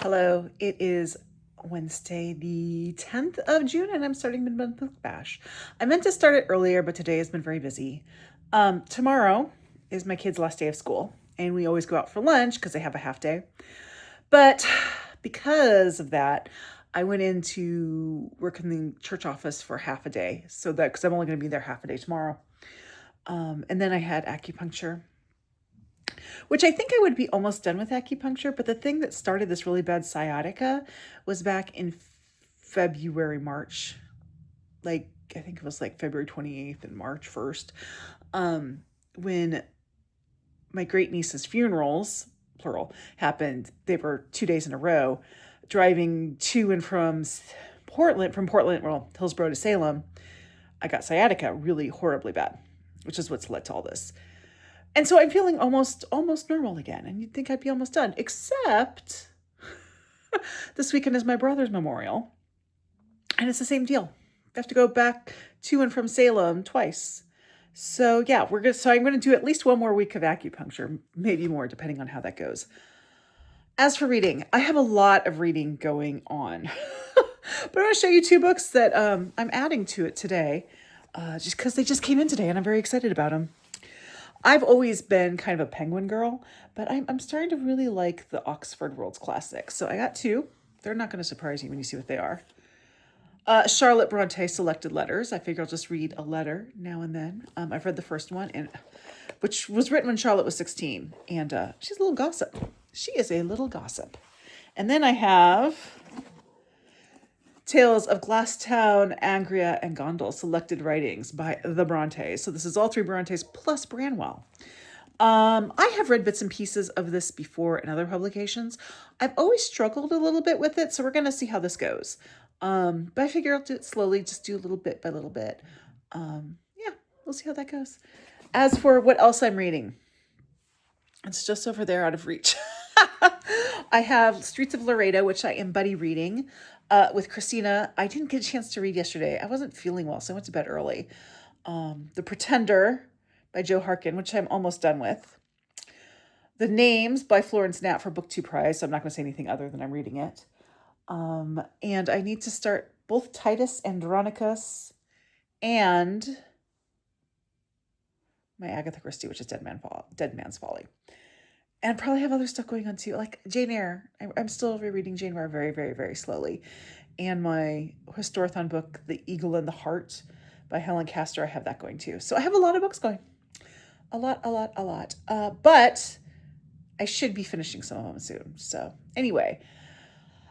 Hello, it is Wednesday, the 10th of June, and I'm starting Mid-Month Book Bash. I meant to start it earlier, but today has been very busy. Tomorrow is my kids' last day of school, and we always go out for lunch because they have a half day. But because of that, I went in to work in the church office for half a day, because I'm only going to be there half a day tomorrow. And then I had acupuncture, which I think I would be almost done with acupuncture. But the thing that started this really bad sciatica was back in February, March. I think it was February 28th and March 1st. When my great niece's funerals, plural, happened. They were 2 days in a row, driving to and from Portland, Hillsborough to Salem. I got sciatica really horribly bad, which is what's led to all this. And so I'm feeling almost normal again. And you'd think I'd be almost done, except this weekend is my brother's memorial. And it's the same deal. I have to go back to and from Salem twice. So yeah, I'm going to do at least one more week of acupuncture, maybe more, depending on how that goes. As for reading, I have a lot of reading going on. But I want to show you two books that I'm adding to it today, just because they just came in today and I'm very excited about them. I've always been kind of a Penguin girl, but I'm starting to really like the Oxford World's Classics. So I got two. They're not going to surprise you when you see what they are. Charlotte Bronte Selected Letters. I figure I'll just read a letter now and then. I've read the first one, which was written when Charlotte was 16. And she's a little gossip. She is a little gossip. And then I have Tales of Glasstown, Angria, and Gondel, Selected Writings by the Brontes. So this is all three Brontes plus Branwell. I have read bits and pieces of this before in other publications. I've always struggled a little bit with it, so we're going to see how this goes. But I figure I'll do it slowly, just do little bit by little bit. Yeah, we'll see how that goes. As for what else I'm reading, it's just over there out of reach. I have Streets of Laredo, which I am buddy reading with Christina. I didn't get a chance to read yesterday. I wasn't feeling well, so I went to bed early. The Pretender by Joe Harkin, which I'm almost done with. The Names by Florence Knapp for Booktube Prize, so I'm not going to say anything other than I'm reading it. And I need to start both Titus Andronicus and my Agatha Christie, which is Dead Man's Folly. And probably have other stuff going on too, like Jane Eyre. I'm still rereading Jane Eyre very, very, very slowly. And my Historathon book, The Eagle and the Heart by Helen Castor, I have that going too. So I have a lot of books going. A lot. But I should be finishing some of them soon. So anyway,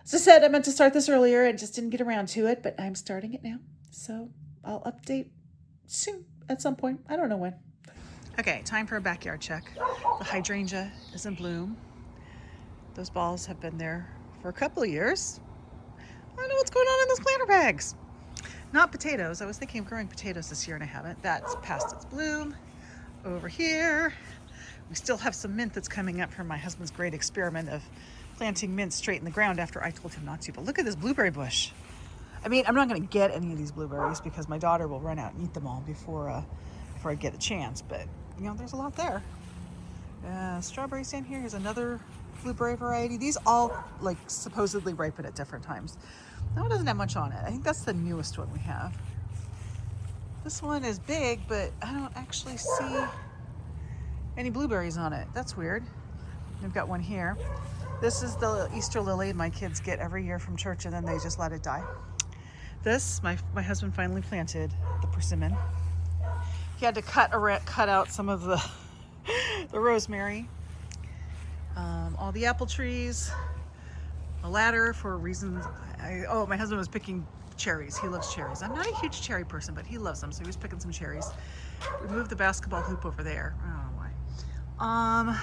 as I said, I meant to start this earlier and just didn't get around to it, but I'm starting it now. So I'll update soon at some point. I don't know when. Okay, time for a backyard check. The hydrangea is in bloom. Those balls have been there for a couple of years. I don't know what's going on in those planter bags. Not potatoes. I was thinking of growing potatoes this year and I haven't. That's past its bloom. Over here, we still have some mint that's coming up from my husband's great experiment of planting mint straight in the ground after I told him not to. But look at this blueberry bush. I mean, I'm not going to get any of these blueberries because my daughter will run out and eat them all before I get a chance. But you know, there's a lot there. Strawberries down here. Here's another blueberry variety. These all supposedly ripen at different times. That one doesn't have much on it. I think that's the newest one we have. This one is big, but I don't actually see any blueberries on it. That's weird. We've got one here. This is the Easter lily my kids get every year from church, and then they just let it die. This, my husband finally planted the persimmon. He had to cut out some of the rosemary, all the apple trees, a ladder for reasons. My husband was picking cherries. He loves cherries. I'm not a huge cherry person, but he loves them, so he was picking some cherries. We moved the basketball hoop over there. I don't know why.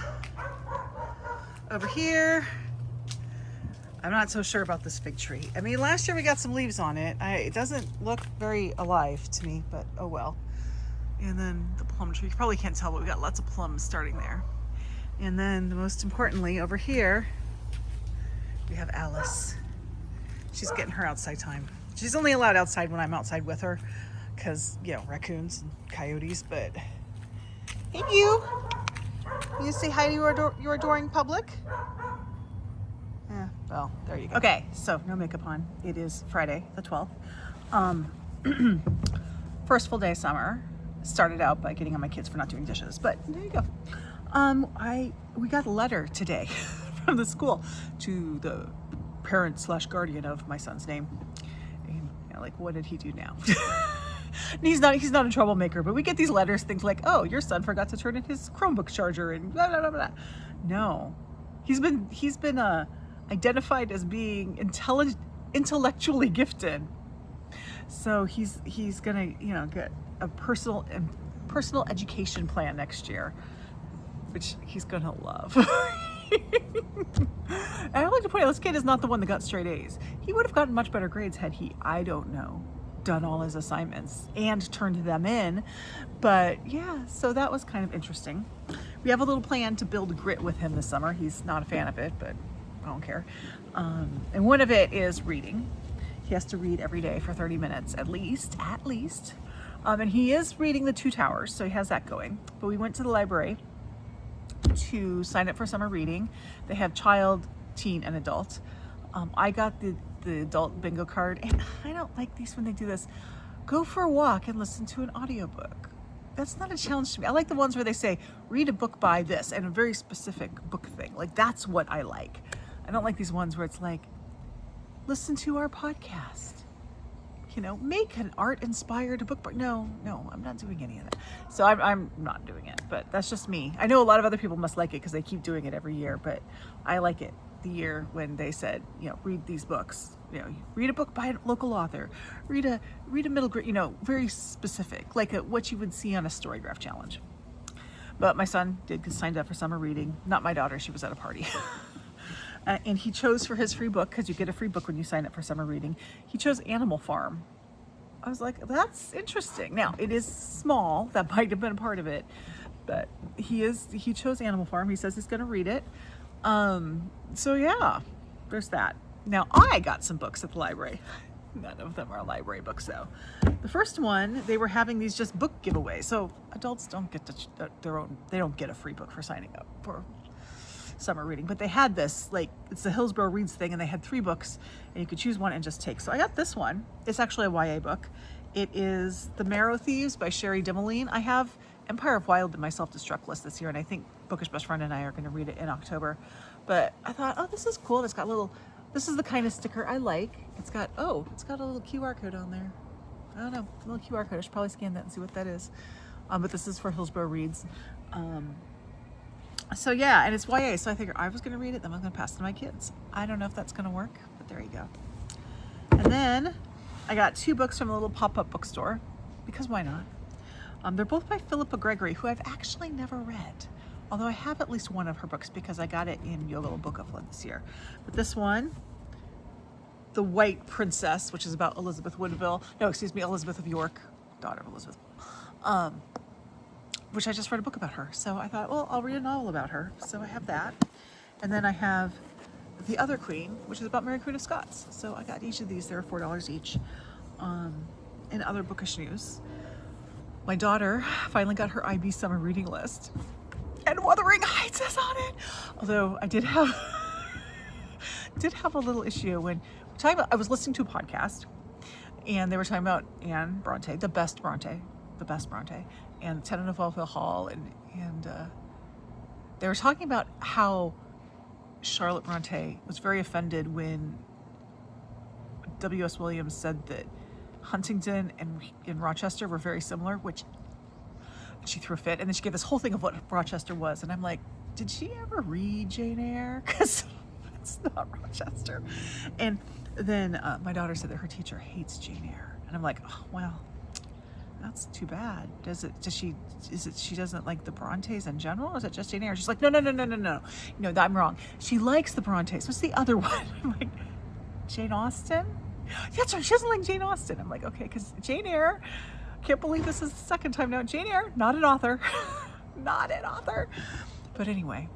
Over here, I'm not so sure about this fig tree. I mean, last year we got some leaves on it. It doesn't look very alive to me, but oh well. And then the plum tree, you probably can't tell, but we got lots of plums starting there. And then most importantly, over here, we have Alice. She's getting her outside time. She's only allowed outside when I'm outside with her because, you know, raccoons and coyotes, but hey, you say hi to your adoring public? Yeah, well, there you go. Okay, so no makeup on. It is Friday, the 12th. First full day of summer. Started out by getting on my kids for not doing dishes, but there you go. We got a letter today from the school to the parent/guardian of my son's name. And, like, what did he do now? He's not a troublemaker, but we get these letters, things like, oh, your son forgot to turn in his Chromebook charger and blah, blah, blah, blah. No, he's been identified as being intellectually gifted. So he's gonna, get a personal education plan next year, which he's gonna love. And I like to point out, this kid is not the one that got straight A's. He would have gotten much better grades had he, I don't know, done all his assignments and turned them in. But yeah, so that was kind of interesting. We have a little plan to build grit with him this summer. He's not a fan of it, but I don't care. And one of it is reading. He has to read every day for 30 minutes at least. And he is reading The Two Towers, so he has that going. But we went to the library to sign up for summer reading. They have child, teen, and adult. I got the adult bingo card, and I don't like these when they do this. Go for a walk and listen to an audiobook. That's not a challenge to me. I like the ones where they say, read a book by this, and a very specific book thing. Like, that's what I like. I don't like these ones where it's like, listen to our podcast. Make an art-inspired book. No, I'm not doing any of that. So I'm not doing it, but that's just me. I know a lot of other people must like it because they keep doing it every year, but I like it the year when they said, read these books. Read a book by a local author. Read a middle grade, very specific, like what you would see on a Storygraph challenge. But my son signed up for summer reading. Not my daughter, she was at a party. And he chose for his free book, because you get a free book when you sign up for summer reading, he chose Animal Farm. I was like, that's interesting. Now, it is small. That might have been a part of it. But he chose Animal Farm. He says he's going to read it. So yeah, there's that. Now, I got some books at the library. None of them are library books, though. The first one, they were having these just book giveaways. So adults don't get they don't get a free book for signing up for summer reading, but they had this, like, it's the Hillsborough Reads thing, and they had 3 books, and you could choose one and just take. So I got this one. It's actually a YA book. It is The Marrow Thieves by Sherry Dimmoline. I have Empire of Wild in my self-destruct list this year, and I think Bookish Best Friend and I are going to read it in October. But I thought, oh, this is cool. It's got this is the kind of sticker I like. It's got a little QR code on there. I don't know, a little QR code. I should probably scan that and see what that is. But this is for Hillsborough Reads. So yeah, and it's YA, so I figured I was going to read it, then I was going to pass it to my kids. I don't know if that's going to work, but there you go. And then I got 2 books from a little pop-up bookstore, because why not? They're both by Philippa Gregory, who I've actually never read, although I have at least one of her books because I got it in Yoga Book of Love this year. But this one, The White Princess, which is about Elizabeth of York, daughter of Elizabeth, which I just read a book about her. So I thought, well, I'll read a novel about her. So I have that. And then I have The Other Queen, which is about Mary Queen of Scots. So I got each of these. They're $4 each. In other bookish news, my daughter finally got her IB summer reading list. And Wuthering Heights is on it. Although I did have a little issue when I was listening to a podcast, and they were talking about Anne Bronte, the best Bronte, and Tenant of Wellfield Hall, and they were talking about how Charlotte Bronte was very offended when W.S. Williams said that Huntingdon and Rochester were very similar, which she threw a fit, and then she gave this whole thing of what Rochester was, and I'm like, did she ever read Jane Eyre? Because it's not Rochester. And then my daughter said that her teacher hates Jane Eyre, and I'm like, oh, well, that's too bad. She doesn't like the Brontes in general, or is it just Jane Eyre? She's like, no, I'm wrong. She likes the Brontes. What's the other one? I'm like, Jane Austen? That's right, she doesn't like Jane Austen. I'm like, okay, because Jane Eyre, can't believe this is the second time now. Jane Eyre, not an author. Not an author. But anyway,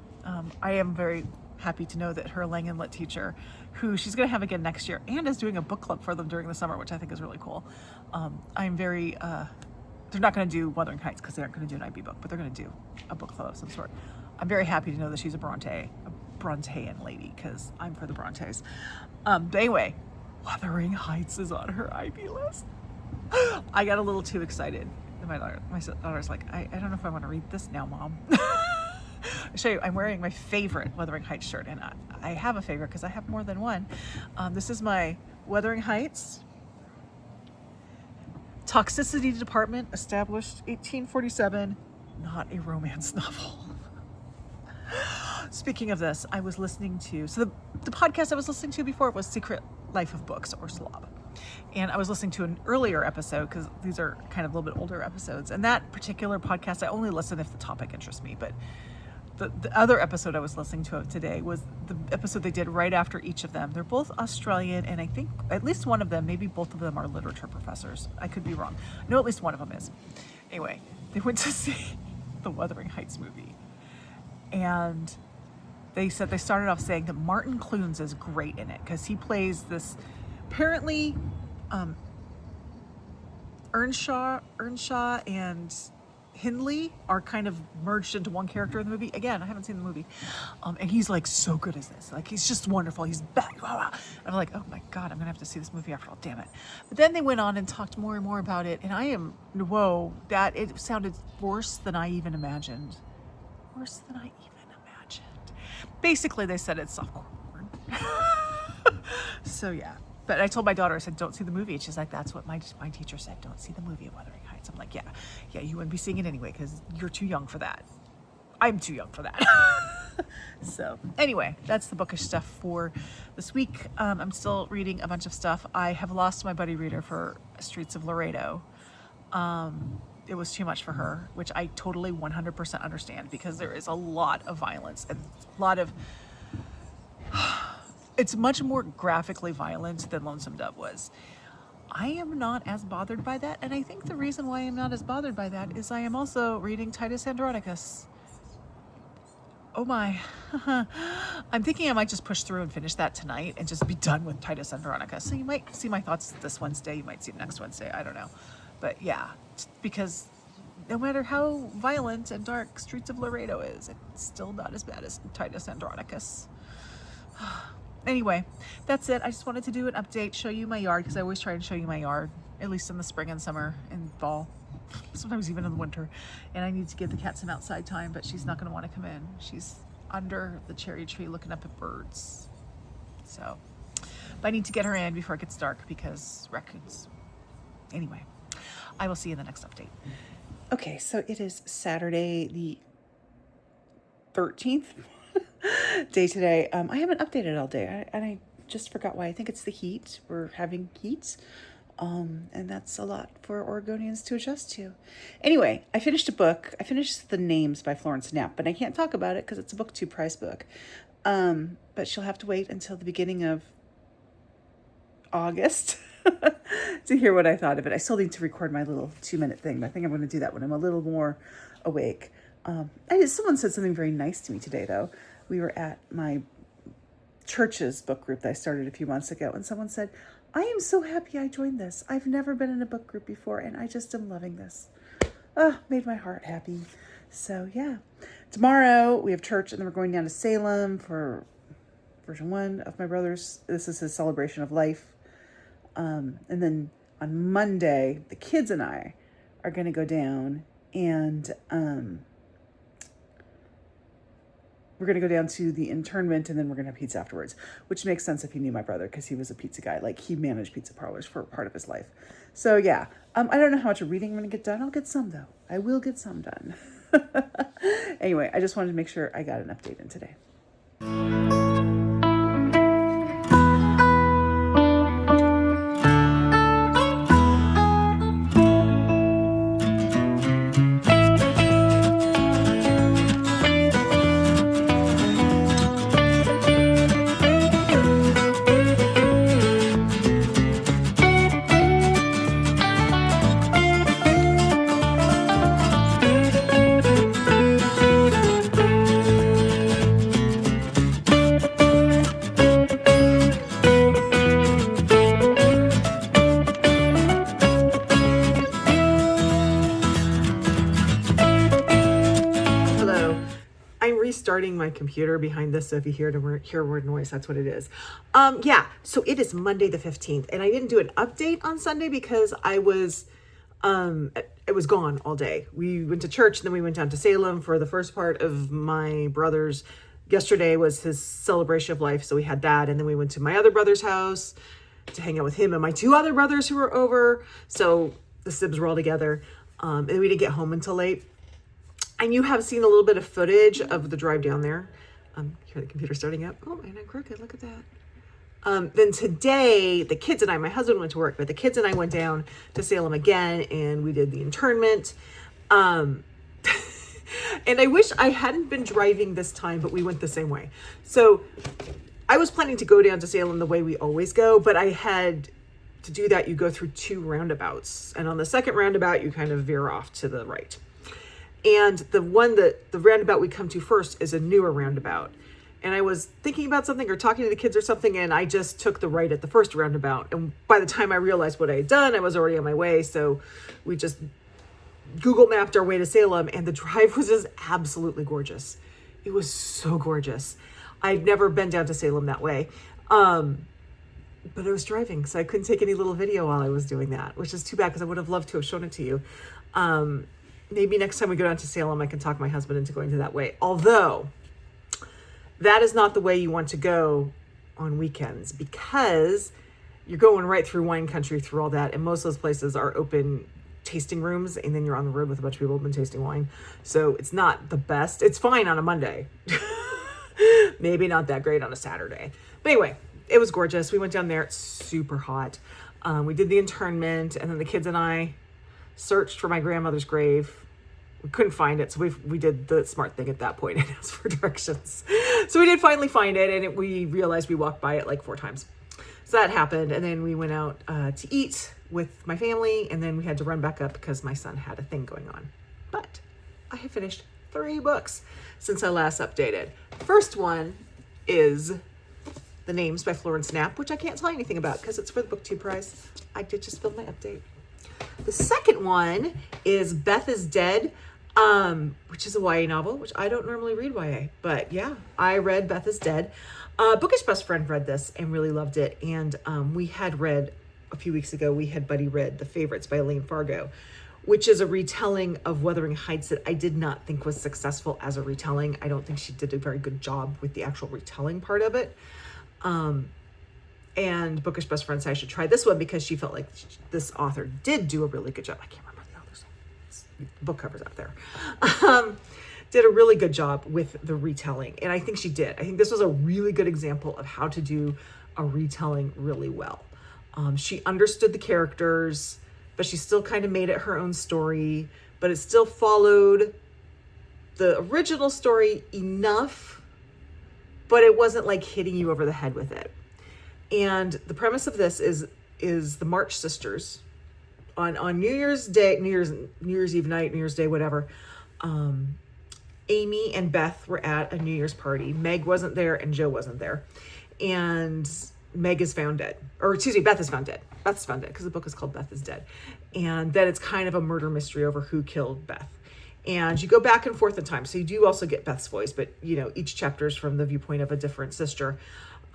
I am very happy to know that her Langham Lit teacher, who she's going to have again next year, and is doing a book club for them during the summer, which I think is really cool. I'm very, they're not going to do Wuthering Heights because they aren't going to do an IB book, but they're going to do a book club of some sort. I'm very happy to know that she's a Bronte Brontean lady, because I'm for the Brontes. But anyway, Wuthering Heights is on her IB list. I got a little too excited. My daughter's like, I don't know if I want to read this now, Mom. I'll show you, I'm wearing my favorite Wuthering Heights shirt, and I have a favorite because I have more than one. This is my Wuthering Heights Toxicity Department, established 1847, not a romance novel. Speaking of this, I was listening to, so the podcast I was listening to before was Secret Life of Books, or SLOB. And I was listening to an earlier episode, because these are kind of a little bit older episodes. And that particular podcast, I only listen if the topic interests me. But the other episode I was listening to today was the episode they did right after each of them. They're both Australian, and I think at least one of them, maybe both of them, are literature professors. I could be wrong. I know at least one of them is. Anyway, they went to see the Wuthering Heights movie. And they said, they started off saying that Martin Clunes is great in it, because he plays this, apparently, Earnshaw and Hindley are kind of merged into one character in the movie. Again, I haven't seen the movie. And he's like so good as this. Like, he's just wonderful. He's back. And I'm like, oh my God, I'm gonna have to see this movie after all, damn it. But then they went on and talked more and more about it. And that it sounded worse than I even imagined. Worse than I even imagined. Basically, they said it's softcore porn. So yeah. But I told my daughter, I said, don't see the movie. And she's like, that's what my teacher said. Don't see the movie of Wuthering Heights. I'm like, yeah, you wouldn't be seeing it anyway, because you're too young for that. I'm too young for that. So anyway, that's the bookish stuff for this week. I'm still reading a bunch of stuff. I have lost my buddy reader for Streets of Laredo. It was too much for her, which I totally 100% understand, because there is a lot of violence and a lot of... It's much more graphically violent than Lonesome Dove was. I am not as bothered by that, and I think the reason why I'm not as bothered by that is I am also reading Titus Andronicus. Oh my. I'm thinking I might just push through and finish that tonight and just be done with Titus Andronicus. So you might see my thoughts this Wednesday, you might see it next Wednesday, I don't know. But yeah, because no matter how violent and dark Streets of Laredo is, it's still not as bad as Titus Andronicus. Anyway, that's it. I just wanted to do an update, show you my yard, because I always try and show you my yard, at least in the spring and summer and fall, sometimes even in the winter. And I need to give the cat some outside time, but she's not going to want to come in. She's under the cherry tree looking up at birds. So, but I need to get her in before it gets dark, because raccoons. Anyway, I will see you in the next update. Okay, so it is Saturday the 13th. Day today. I haven't updated all day, and I just forgot why. I think it's the heat. We're having heat, and that's a lot for Oregonians to adjust to. Anyway, I finished a book. I finished The Names by Florence Knapp, but I can't talk about it because it's a BookTube prize book. But she'll have to wait until the beginning of August to hear what I thought of it. I still need to record my little 2-minute thing, but I think I'm going to do that when I'm a little more awake. Someone said something very nice to me today, though. We were at my church's book group that I started a few months ago, and someone said, I am so happy I joined this. I've never been in a book group before, and I just am loving this. Made my heart happy. So, yeah. Tomorrow, we have church, and then we're going down to Salem for version 1 of my brother's. This is his celebration of life. And then on Monday, the kids and I are going to go down, and... we're going to go down to the internment, and then we're going to have pizza afterwards, which makes sense if you knew my brother, because he was a pizza guy. Like, he managed pizza parlors for part of his life. So, yeah. I don't know how much reading I'm going to get done. I'll get some, though. I will get some done. Anyway, I just wanted to make sure I got an update in today. computer behind this. So if you hear word noise, that's what it is. Yeah. So it is Monday the 15th, and I didn't do an update on Sunday because it was gone all day. We went to church, and then we went down to Salem for the first part of my brother's. Yesterday was his celebration of life, so we had that, and then we went to my other brother's house to hang out with him and my 2 other brothers who were over. So the sibs were all together, and we didn't get home until late. And you have seen a little bit of footage of the drive down there. Hear the computer starting up. Oh, and I'm crooked. Look at that. Then today, the kids and I, my husband went to work, but the kids and I went down to Salem again, and we did the internment. And I wish I hadn't been driving this time, but we went the same way. So I was planning to go down to Salem the way we always go, but I had to do that. You go through 2 roundabouts, and on the second roundabout, you kind of veer off to the right. And the roundabout we come to first is a newer roundabout. And I was thinking about something or talking to the kids or something, and I just took the right at the first roundabout. And by the time I realized what I had done, I was already on my way. So we just Google mapped our way to Salem, and the drive was just absolutely gorgeous. It was so gorgeous. I'd never been down to Salem that way. But I was driving, so I couldn't take any little video while I was doing that, which is too bad because I would have loved to have shown it to you. Maybe next time we go down to Salem, I can talk my husband into going to that way. Although, that is not the way you want to go on weekends, because you're going right through wine country, through all that, and most of those places are open tasting rooms, and then you're on the road with a bunch of people who've been tasting wine. So it's not the best. It's fine on a Monday. Maybe not that great on a Saturday. But anyway, it was gorgeous. We went down there. It's super hot. We did the internment, and then the kids and I searched for my grandmother's grave. We couldn't find it, so we did the smart thing at that point and asked for directions. So we did finally find it, and we realized we walked by it like 4 times. So that happened, and then we went out to eat with my family, and then we had to run back up because my son had a thing going on. But I have finished 3 books since I last updated. First one is The Names by Florence Knapp, which I can't tell you anything about because it's for the BookTube prize. I did just film my update. The second one is Beth is Dead, which is a YA novel, which I don't normally read YA, but yeah, I read Beth is Dead. Bookish Best Friend read this and really loved it, and we had read a few weeks ago, we had buddy read The Favorites by Elaine Fargo, which is a retelling of Wuthering Heights that I did not think was successful as a retelling. I don't think she did a very good job with the actual retelling part of it. And Bookish Best Friend said I should try this one because she felt like this author did do a really good job. I can't remember the author's name. The book cover's out there. Did a really good job with the retelling. And I think she did. I think this was a really good example of how to do a retelling really well. She understood the characters, but she still kind of made it her own story, but it still followed the original story enough, but it wasn't like hitting you over the head with it. And the premise of this is the March sisters on New Year's Day, New Year's Eve night, New Year's Day, whatever. Amy and Beth were at a New Year's party. Meg wasn't there and Joe wasn't there. And Meg is found dead. Or excuse me, Beth is found dead. Beth's found dead because the book is called Beth is Dead. And then it's kind of a murder mystery over who killed Beth. And you go back and forth in time. So you do also get Beth's voice, but you know, each chapter is from the viewpoint of a different sister.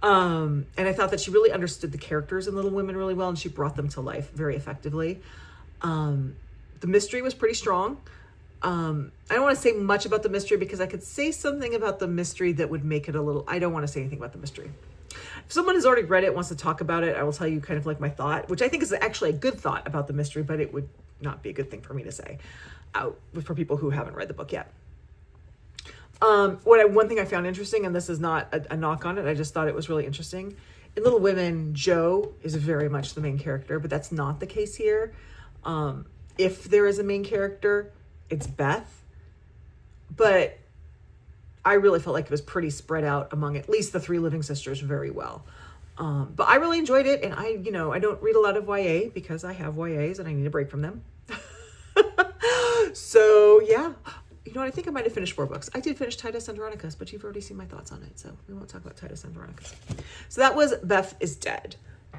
And I thought that she really understood the characters in Little Women really well, and she brought them to life very effectively. The mystery was pretty strong. I don't want to say much about the mystery because I could say something about the mystery that would make it a little, I don't want to say anything about the mystery. If someone has already read it, wants to talk about it, I will tell you kind of like my thought, which I think is actually a good thought about the mystery, but it would not be a good thing for me to say out for people who haven't read the book yet. One thing I found interesting, and this is not a knock on it, I just thought it was really interesting. In Little Women, Joe is very much the main character, but that's not the case here. If there is a main character, it's Beth. But I really felt like it was pretty spread out among at least the 3 living sisters very well. But I really enjoyed it, and I don't read a lot of YA because I have YAs and I need a break from them. So yeah. You know what? I think I might have finished 4 books. I did finish Titus Andronicus, but you've already seen my thoughts on it, so we won't talk about Titus Andronicus. So that was Beth is Dead.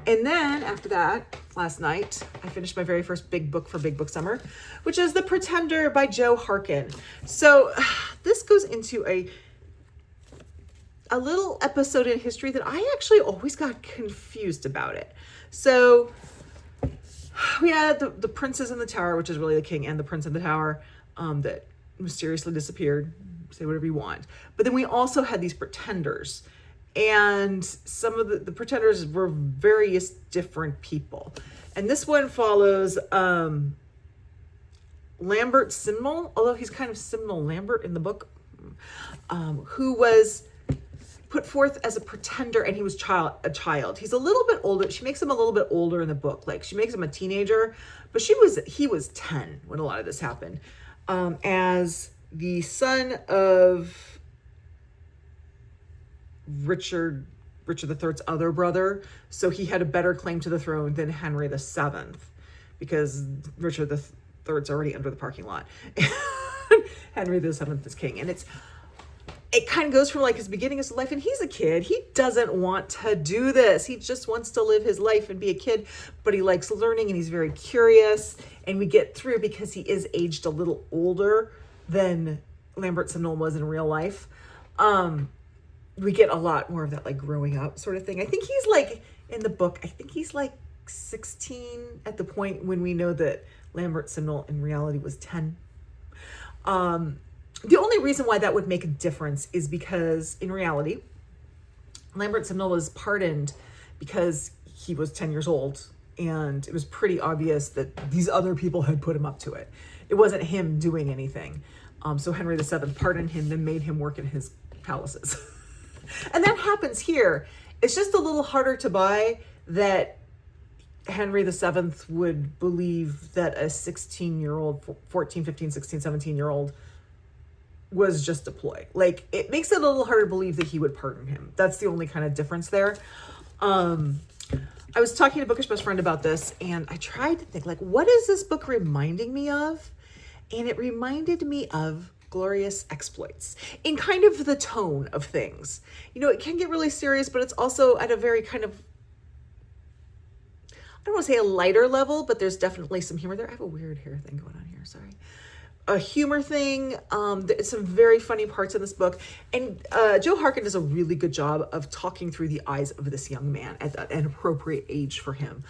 And then after that, last night, I finished my very first big book for Big Book Summer, which is The Pretender by Jo Harkin. So this goes into a a little episode in history that I actually always got confused about it. So we had the princes in the tower, which is really the king and the prince in the tower, that mysteriously disappeared. Say whatever you want. But then we also had these pretenders. And some of the pretenders were various different people. And this one follows Lambert Simnel, although he's kind of Simnel Lambert in the book, who was put forth as a pretender, and he was a child. He's a little bit older. She makes him a little bit older in the book. Like, she makes him a teenager, but he was 10 when a lot of this happened. As the son of Richard III's other brother, so he had a better claim to the throne than Henry VII, because Richard III's already under the parking lot. Henry VII is king, and it kind of goes from like his beginning of his life, and he's a kid. He doesn't want to do this. He just wants to live his life and be a kid, but he likes learning and he's very curious. And we get through because he is aged a little older than Lambert Simnel was in real life. We get a lot more of that like growing up sort of thing. I think he's like, in the book, I think he's like 16 at the point when we know that Lambert Simnel in reality was 10. The only reason why that would make a difference is because in reality, Lambert Simnel was pardoned because he was 10 years old, and it was pretty obvious that these other people had put him up to it. It wasn't him doing anything. So Henry VII pardoned him, then made him work in his palaces. And that happens here. It's just a little harder to buy that Henry VII would believe that a 16-year-old, 14, 15, 16, 17-year-old was just a ploy. Like, it makes it a little harder to believe that he would pardon him. That's the only kind of difference there. I was talking to Bookish Best Friend about this, and I tried to think, like, what is this book reminding me of? And it reminded me of Glorious Exploits, in kind of the tone of things. You know, it can get really serious, but it's also at a very kind of, I don't want to say a lighter level, but there's definitely some humor there. I have a weird hair thing going on here, sorry. A humor thing. There's some very funny parts in this book. And Joe Harkin does a really good job of talking through the eyes of this young man at an appropriate age for him.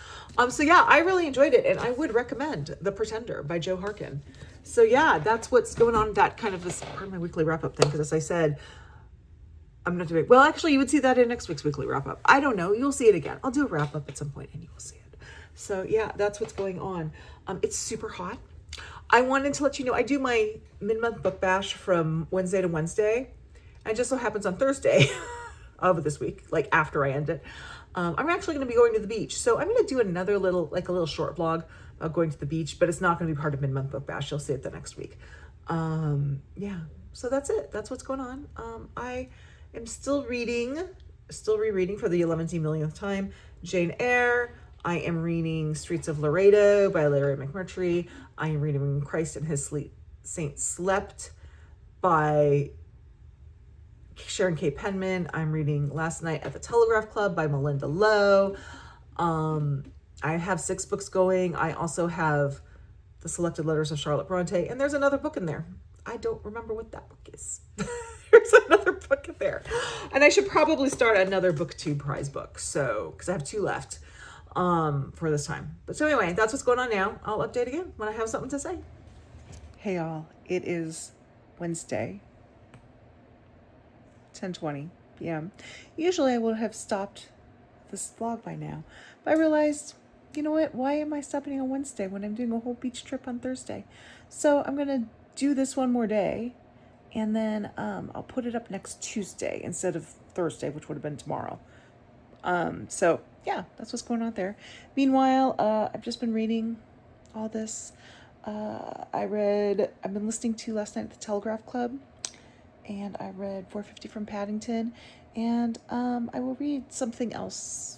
So yeah, I really enjoyed it, and I would recommend The Pretender by Joe Harkin. So yeah, that's what's going on. That kind of is part of my weekly wrap-up thing, because as I said, I'm not doing, well, actually, you would see that in next week's weekly wrap-up. I don't know. You'll see it again. I'll do a wrap-up at some point, and you will see it. So yeah, that's what's going on. It's super hot. I wanted to let you know, I do my mid-month book bash from Wednesday to Wednesday. And it just so happens on Thursday of this week, like after I end it, I'm actually going to be going to the beach. So I'm going to do another little, like a little short vlog about going to the beach, but it's not going to be part of mid-month book bash. You'll see it the next week. Yeah, so that's it. That's what's going on. I am still rereading for the 11 millionth time, Jane Eyre. I am reading Streets of Laredo by Larry McMurtry. I am reading Christ and His Saint Slept by Sharon K. Penman. I'm reading Last Night at the Telegraph Club by Melinda Lowe. I have 6 books going. I also have The Selected Letters of Charlotte Bronte, and there's another book in there. I don't remember what that book is. There's another book in there. And I should probably start another BookTube prize book, so, because I have 2 left. For this time. But so anyway, that's what's going on now. I'll update again when I have something to say. Hey y'all, it is Wednesday, 10:20 p.m. Usually I would have stopped this vlog by now, but I realized, you know what, why am I stopping on Wednesday when I'm doing a whole beach trip on Thursday? So I'm gonna do this one more day, and then I'll put it up next Tuesday instead of Thursday, which would have been tomorrow. So yeah, that's what's going on there. Meanwhile, I've just been reading all this. I've been listening to Last Night at the Telegraph Club, and I read 450 from Paddington, and I will read something else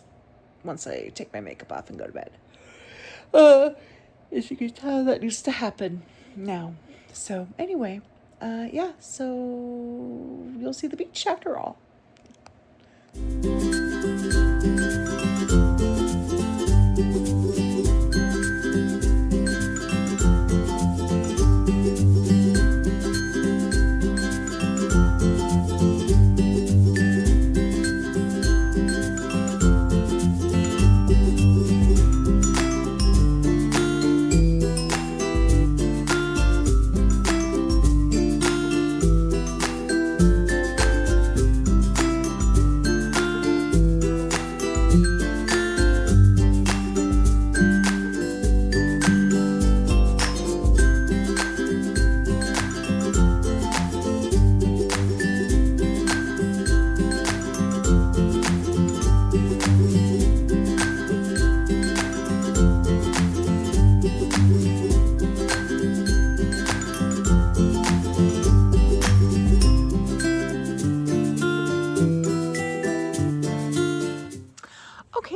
once I take my makeup off and go to bed. As you can tell, that needs to happen now. So anyway, yeah, so you'll see the beach after all.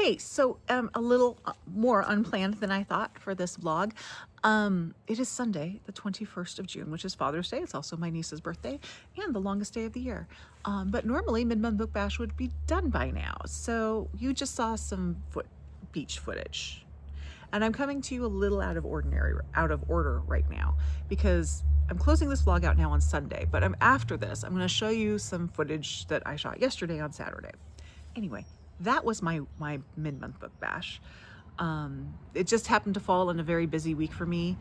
Okay, so a little more unplanned than I thought for this vlog. It is Sunday, the 21st of June, which is Father's Day. It's also my niece's birthday and the longest day of the year. But normally Mid-Month Book Bash would be done by now. So you just saw some beach footage. And I'm coming to you a little out of order right now because I'm closing this vlog out now on Sunday, but after this, I'm going to show you some footage that I shot yesterday on Saturday. Anyway, that was my Mid-Month Book Bash. It just happened to fall in a very busy week for me.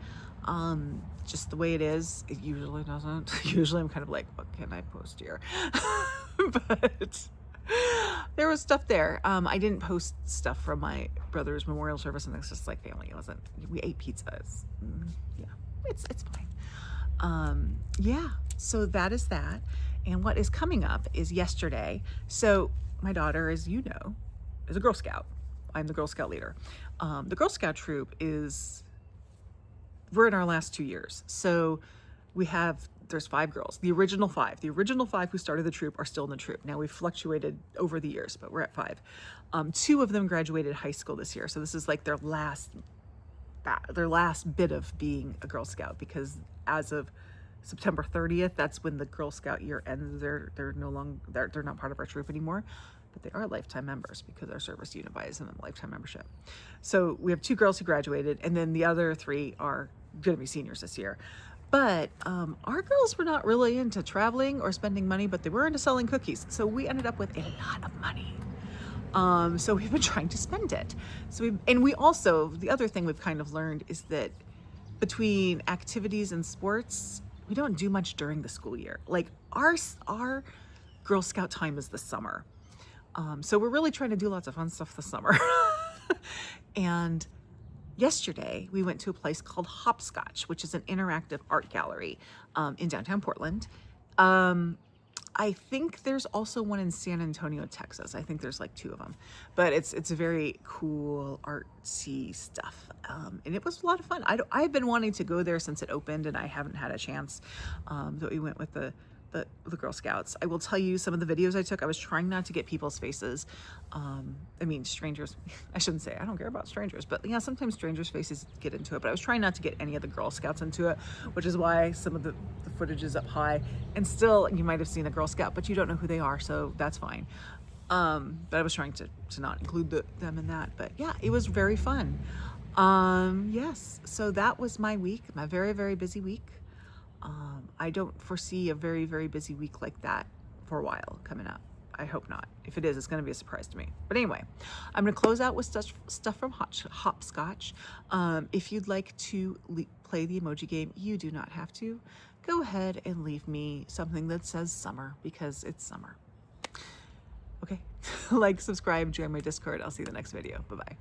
Just the way it is. It usually doesn't. Usually I'm kind of like, what can I post here? But there was stuff there. I didn't post stuff from my brother's memorial service, and it's just like family. It wasn't. We ate pizzas. Yeah, it's fine. Yeah. So that is that. And what is coming up is yesterday. So my daughter, as you know, is a Girl Scout. I'm the Girl Scout leader. The Girl Scout troop we're in our last 2 years. So there's 5 girls, the original 5 who started the troop are still in the troop. Now we've fluctuated over the years, but we're at 5. 2 of them graduated high school this year. So this is like their last bit of being a Girl Scout, because as of September 30th, that's when the Girl Scout year ends. They're no longer, they're not part of our troop anymore, but they are lifetime members because our service unit buys them a lifetime membership. So we have 2 girls who graduated, and then the other 3 are going to be seniors this year. But our girls were not really into traveling or spending money, but they were into selling cookies. So we ended up with a lot of money. So we've been trying to spend it. The other thing we've kind of learned is that between activities and sports, we don't do much during the school year. Like our Girl Scout time is the summer. So we're really trying to do lots of fun stuff this summer. And yesterday we went to a place called Hopscotch, which is an interactive art gallery in downtown Portland. I think there's also one in San Antonio, Texas. I think there's like 2 of them, but it's a very cool artsy stuff. And it was a lot of fun. I've been wanting to go there since it opened, and I haven't had a chance. But we went with the Girl Scouts. I will tell you some of the videos I took. I was trying not to get people's faces. I mean, strangers, I shouldn't say, I don't care about strangers, but yeah, sometimes strangers' faces get into it, but I was trying not to get any of the Girl Scouts into it, which is why some of the footage is up high. And still, you might have seen a Girl Scout, but you don't know who they are, so that's fine. But I was trying to not include them in that. But yeah, it was very fun. Yes, so that was my week, my very, very busy week. I don't foresee a very, very busy week like that for a while coming up. I hope not. If it is, it's going to be a surprise to me. But anyway, I'm going to close out with stuff from Hopscotch. If you'd like to play the emoji game, you do not have to. Go ahead and leave me something that says summer, because it's summer. Okay. Like, subscribe, join my Discord. I'll see you in the next video. Bye-bye.